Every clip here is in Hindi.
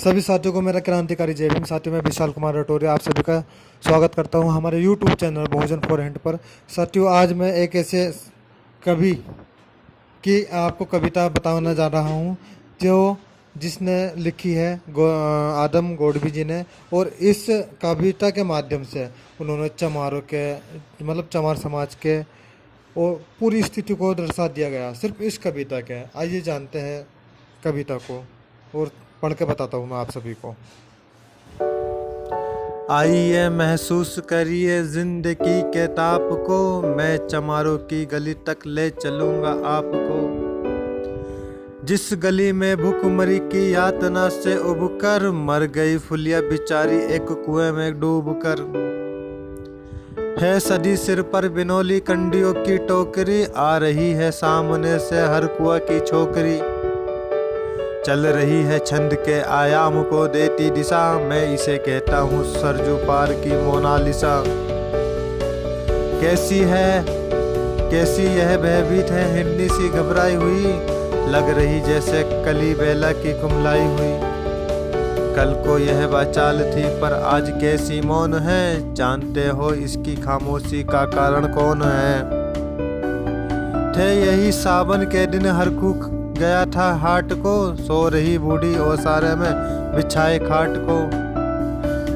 सभी साथियों को मेरा क्रांतिकारी जय भीम। साथियों मैं विशाल कुमार रटोरिया आप सभी का स्वागत करता हूं हमारे YouTube channel Bahujan for hand पर। साथियों आज मैं एक ऐसे कवि की आपको कविता बताना जा रहा हूं जो जिसने लिखी है आदम गोडवी जी ने, और इस कविता के माध्यम से उन्होंने चमारों के चमार समाज के और पूरी स्थिति को दर्शा दिया गया सिर्फ इस कविता के। आइए जानते हैं कविता को और पढ़ के बताता हूँ मैं आप सभी को। आइए महसूस करिए जिंदगी के ताप को, मैं चमारों की गली तक ले चलूँगा आपको। जिस गली में भूखमरी की यातना से उबकर मर गई फुलिया बिचारी एक कुएं में डूबकर। है सदी सिर पर बिनौली कंडियों की टोकरी, आ रही है सामने से हर कुआ की छोकरी। चल रही है छंद के आयाम को देती दिशा, मैं इसे कहता हूँ सरजू पार की मोनालिसा। कैसी यह भयभीत है हिरनी सी घबराई हुई, लग रही जैसे कली बेला की कुमलाई हुई। कल को यह बाचाल थी पर आज कैसी मौन है, जानते हो इसकी खामोशी का कारण कौन है। थे यही सावन के दिन हर कूक गया था हाट को, सो रही बूढ़ी ओसारे में बिछाए खाट को।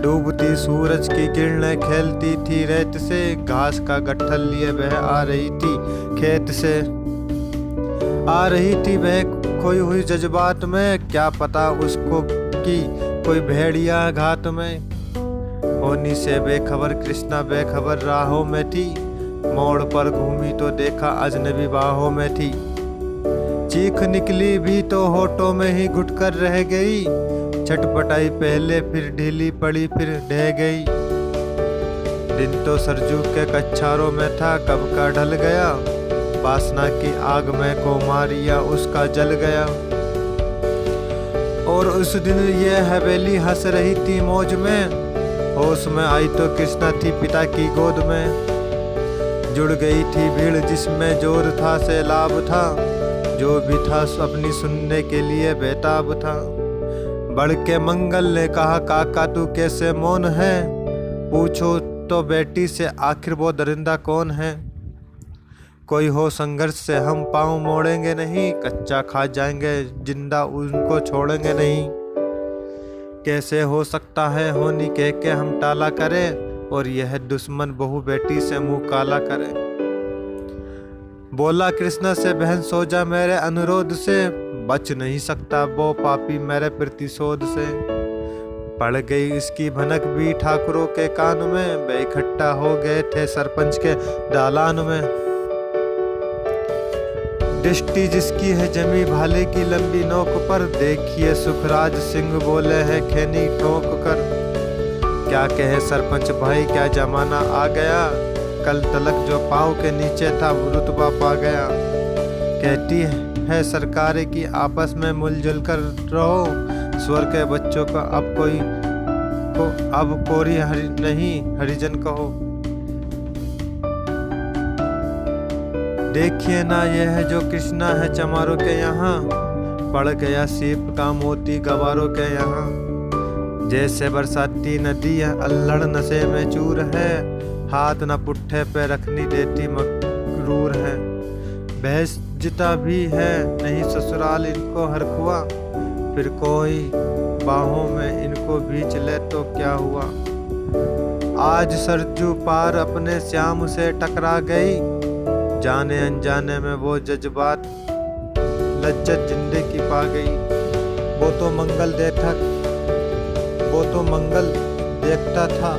डूबती सूरज की किरणें खेलती थी रेत से, घास का गट्ठल लिए वह आ रही थी खेत से। आ रही थी वह खोई हुई जज्बात में, क्या पता उसको कि कोई भेड़िया घात में। होनी से बेखबर कृष्णा बेखबर राहों में थी, मोड़ पर घूमी तो देखा अजनबी बाहों में थी। चीख निकली भी तो होठों में ही घुटकर रह गई, छटपटाई पहले फिर ढीली पड़ी फिर ढह गई। दिन तो सरजू के कच्छारों में था कब का ढल गया, वासना की आग में कोमारिया उसका जल गया। और उस दिन ये हवेली हंस रही थी मौज में, होश में आई तो कृष्णा थी पिता की गोद में। जुड़ गई थी भीड़ जिसमें जोर था सैलाब था, जो भी था अपनी सुनने के लिए बेताब था। बढ़ के मंगल ने कहा काका तू कैसे मौन है, पूछो तो बेटी से आखिर वो दरिंदा कौन है। कोई हो संघर्ष से हम पाँव मोड़ेंगे नहीं, कच्चा खा जाएंगे जिंदा उनको छोड़ेंगे नहीं। कैसे हो सकता है होनी कह के हम टाला करें, और यह दुश्मन बहू बेटी से मुंह काला करे। बोला कृष्णा से बहन सो जा मेरे अनुरोध से, बच नहीं सकता वो पापी मेरे प्रतिशोध से। पड़ गई इसकी भनक भी ठाकुरों के कान में, वे इकट्ठा हो गए थे सरपंच के दालान में। दृष्टि जिसकी है जमी भाले की लंबी नोक पर, देखिए सुखराज सिंह बोले हैं खैनी ठोक कर। क्या कहे सरपंच भाई क्या जमाना आ गया, कल तलक जो पाँव के नीचे था वो रुतबा पा गया। कहती है सरकार की आपस में मिलजुल कर रहो, स्वर के बच्चों का अब कोरी नहीं हरिजन कहो। देखिए ना यह जो कृष्णा है चमारों के यहाँ, पड़ गया सीप का मोती गवारों के यहाँ। जैसे बरसाती नदी अल्हड़ नशे में चूर है, हाथ न पुट्ठे पे रखनी देती मकरूर है। भैंस जिता भी है नहीं ससुराल इनको हर खुआ, फिर कोई बाहों में इनको बीच ले तो क्या हुआ। आज सरजू पार अपने श्याम से टकरा गई, जाने अनजाने में वो जज्बात लज्जत जिंदगी पा गई। वो तो मंगल देखता था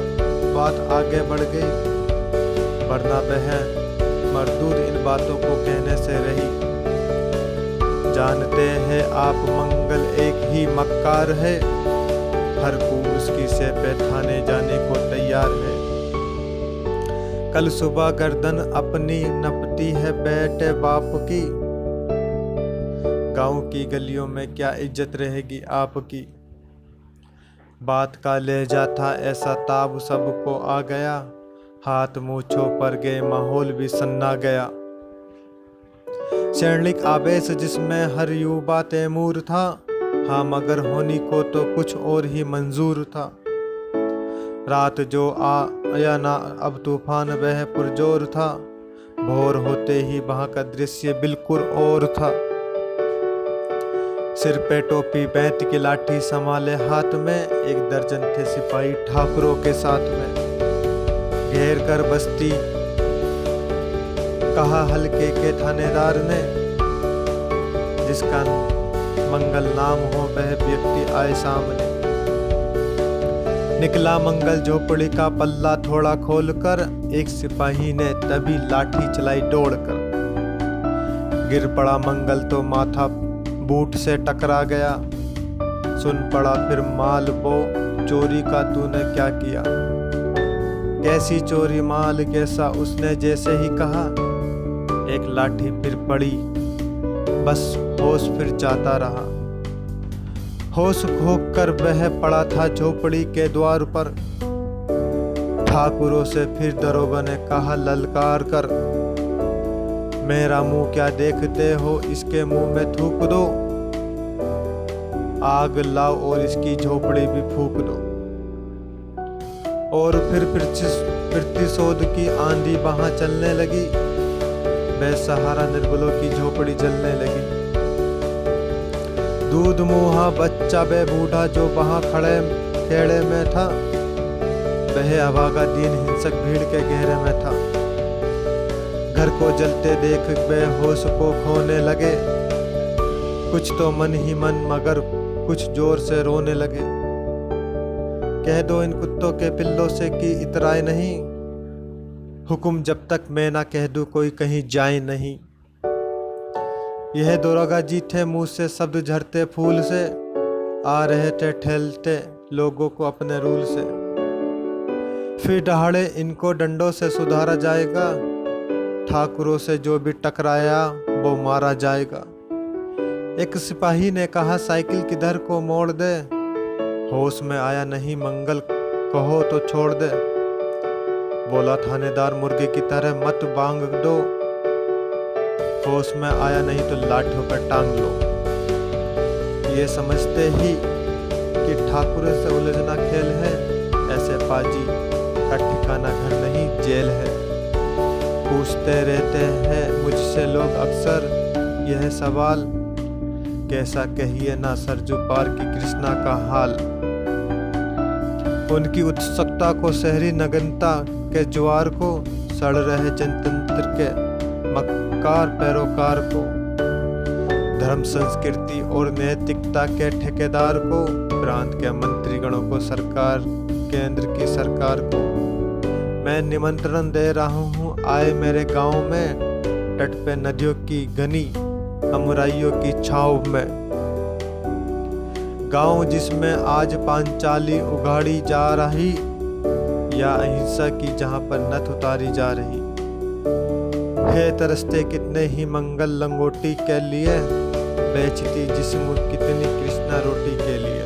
बात आगे बढ़ गई, वरना वह मरदूद इन बातों को कहने से रही। जानते हैं आप मंगल एक ही मक्कार है, हर को उसकी से पे थाने जाने को तैयार है। कल सुबह गर्दन अपनी नपती है बेटे बाप की, गांव की गलियों में क्या इज्जत रहेगी आपकी। बात का लहजा था ऐसा ताब सबको आ गया, हाथ मूछों पर गए माहौल भी सन्ना गया। क्षणिक आवेश जिसमें हर युवा तैमूर था, हाँ मगर होनी को तो कुछ और ही मंजूर था। रात जो आया ना अब तूफान वह पुरजोर था। भोर होते ही वहाँ का दृश्य बिल्कुल और था। सिर पे टोपी बैत की लाठी संभाले हाथ में, एक दर्जन थे सिपाही ठाकुरों के साथ में। घेर कर बस्ती कहा हल्के के थानेदार ने, जिसका मंगल नाम हो वह व्यक्ति आए सामने। निकला मंगल झोपड़ी का पल्ला थोड़ा खोलकर, एक सिपाही ने तभी लाठी चलाई दौड़कर। गिर पड़ा मंगल तो माथा बूट से टकरा गया। सुन पड़ा फिर माल वो चोरी का तूने क्या किया। कैसी चोरी माल कैसा, उसने जैसे ही कहा। एक लाठी फिर पड़ी, बस होश फिर जाता रहा। होश खोक कर वह पड़ा था झोपड़ी के द्वार पर। ठाकुरों से फिर दरोगा ने कहा ललकार कर, मेरा मुंह क्या देखते हो, इसके मुंह में थूक दो। आग लाओ और इसकी झोपड़ी भी फूक दो। और फिर प्रतिशोध की आंधी वहां चलने लगी। बेसहारा निर्बलों की झोपड़ी जलने लगी। दूध मुहा बच्चा बे बूढ़ा जो वहां खड़े खेड़े में था, वह अभागा दीन हिंसक भीड़ के घेरे में था। घर को जलते देख बेहोश को खोने लगे। कुछ तो मन ही मन मगर कुछ जोर से रोने लगे। कह दो इन कुत्तों के पिल्लों से कि इतराए नहीं। हुक्म जब तक मैं ना कह दूं कोई कहीं जाए नहीं। यह दरोगा जी थे मुंह से शब्द झरते फूल से, आ रहे थे ठेलते लोगों को अपने रूल से। फिर दहाड़े इनको डंडों से सुधारा जाएगा। ठाकुरों से जो भी टकराया वो मारा जाएगा। एक सिपाही ने कहा साइकिल किधर को मोड़ दे। होश में आया नहीं मंगल, कहो तो छोड़ दे। बोला थानेदार मुर्गे की तरह मत बांग दो। होश में आया नहीं तो लाठियों पर टांग लो। ये समझते ही कि ठाकुर से उलझना खेल है, ऐसे पाजी का ठिकाना घर नहीं जेल है। पूछते रहते हैं मुझसे लोग अक्सर यह सवाल, कैसा कहिए ना सरजू पार की कृष्णा का हाल। उनकी उत्सुकता को शहरी नगनता के ज्वार को, सड़ रहे जनतंत्र के मक्कार पैरोकार को, धर्म संस्कृति और नैतिकता के ठेकेदार को, प्रांत के मंत्रीगणों को, सरकार केंद्र की सरकार को मैं निमंत्रण दे रहा हूँ। आए मेरे गांव में, तट पे नदियों की घनी अमराइयों की छाव में। गांव जिसमें आज पांचाली उगाड़ी जा रही, या अहिंसा की जहां पर नथ उतारी जा रही। है तरसते कितने ही मंगल लंगोटी के लिए, बेचती जिस्म कितनी कृष्णा रोटी के लिए।